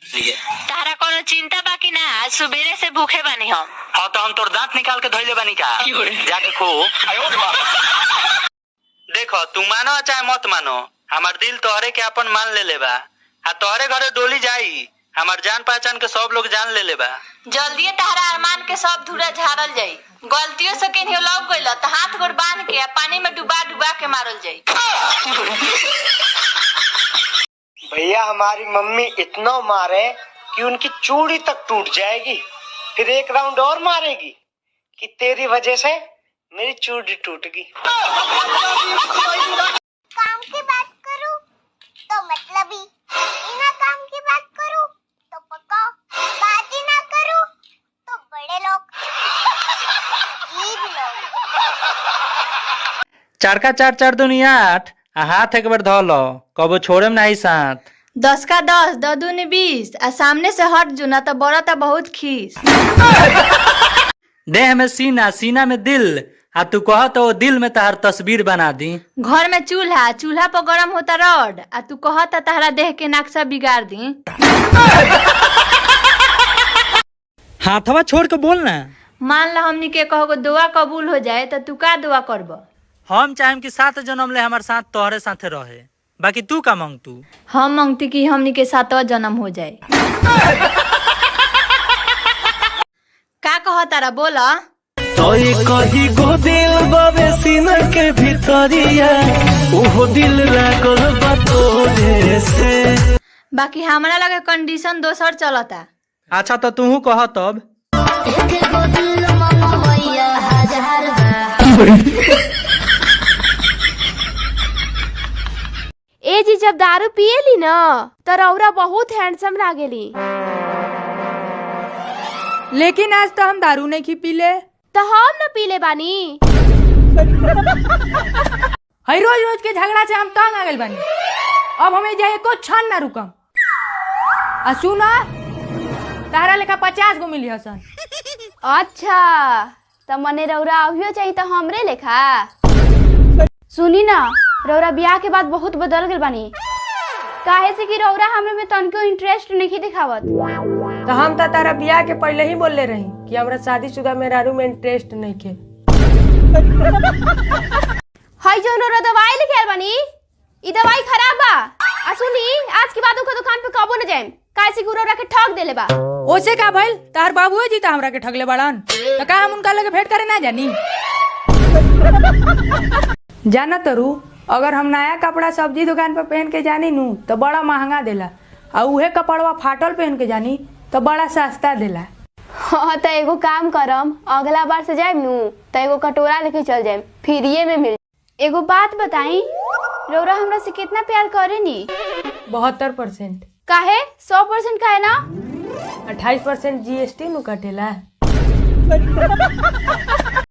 तारा कोनो चिंता बाकी ना, आज सुबेरे से भूखे बानी हम। हाँ तो हम तोर दांत निकाल के धोइले बानी का जाके खो। देखो तू मानो चाहे मत मानो, हमार दिल तोहरे के अपन मान ले लेबा। आ तोहरे घरे डोली जाई, हमार जान पहचान के सब लोग जान ले लेबा। जल्दी तारा अरमान के सब धूरा झाड़ल जाई। गलतियों से केनियो लग गइल त हाथ गोड़ बांध के पानी में डुबा डुबा के मारल जाई। भैया हमारी मम्मी इतना मारे कि उनकी चूड़ी तक टूट जाएगी, फिर एक राउंड और मारेगी कि तेरी वजह से मेरी चूड़ी टूट गई। काम की बात करूं तो मतलबी, बिना काम की बात करूं तो पक्का, बात ही ना करूं तो बड़े लोग, अजीब लोग। चार का चार चार दुनिया 8 आ हाथ एक बार धो लो, कबो छोड़े में नहीं साथ। 10 का 10 द दूनी 20 आ सामने से हट जो ना तो बड़ा तो बहुत खीस। देह में सीना, सीना में दिल, आ तू कह तो दिल में तहार तस्वीर बना दी। घर में चूल्हा, चूल्हा पर गरम होता रड, आ तू कह तो तहरा देह के नक्शा बिगाड़ दी। हाथवा छोड़ के बोल ना। मान ला हमनी के कहो दुआ कबूल हो जाए तो तू का दुआ करब? हम चाहेम कि 7 जन्म ले हमारे साथ तोहरे साथे रहे, बाकी तू का मांग तू? हम मांगती कि हमनी के 7वां जन्म हो जाए। का कह तारा बोला? तोई कही गो दिल बाबे सीना के भीतरिया, ओहो दिल लागल बा तोरे से। बाकी हमरा लगे कंडीशन दोसर चलता। अच्छा तो तू कह तब। ए जी जब दारू पिएली न तो रौरा बहुत हैंडसम लागेली, लेकिन आज तो हम दारू नहीं की पीले। तो हम न पीले बानी। हर रोज रोज के झगड़ा से हम तंग आ गए बानी, अब हमें जाए को क्षण ना रुकम। आ सुना, तारा लेखा 50 गो मिली हसन। अच्छा तो मने रौरा अभियो चाहिए तो हमरे लेखा। सुनी ना, रौरा ब्याह के बाद बहुत बदल गए बानी, काहे से कि रौरा हमें में तनको इंटरेस्ट नहीं दिखावत। तो हम तो तारा ब्याह के पहले ही बोले रही कि हमरा शादीशुदा मेहरारू में इंटरेस्ट नहीं के। हाय जो रौरा दवाई लेके आइल बानी, ई दवाई खराब बा। आ सुनी, आज के बाद ओकर दुकान पे कबो न जाएम, काहे से कि रौरा के ठग देले बा। ओसे का भइल? तार बाबूए जी तो हमरा के ठगले बड़न, तो का हम उनका लगे भेंट करे ना जानी? जाना तरू, अगर हम नया कपड़ा सब्जी दुकान पर पहन के जानी नू तो बड़ा महंगा देला, और उहे कपड़वा फाटल पहन के जानी तो बड़ा सस्ता देला। हाँ तो एगो काम करम, अगला बार से जाएम नू तो एगो कटोरा लेके चल जाएम, फ्रीये में मिल। एगो बात बताई, रौरा हमरा से कितना प्यार करेनी? 72%। काहे 100% काहे ना? 28% GST नु कटेला।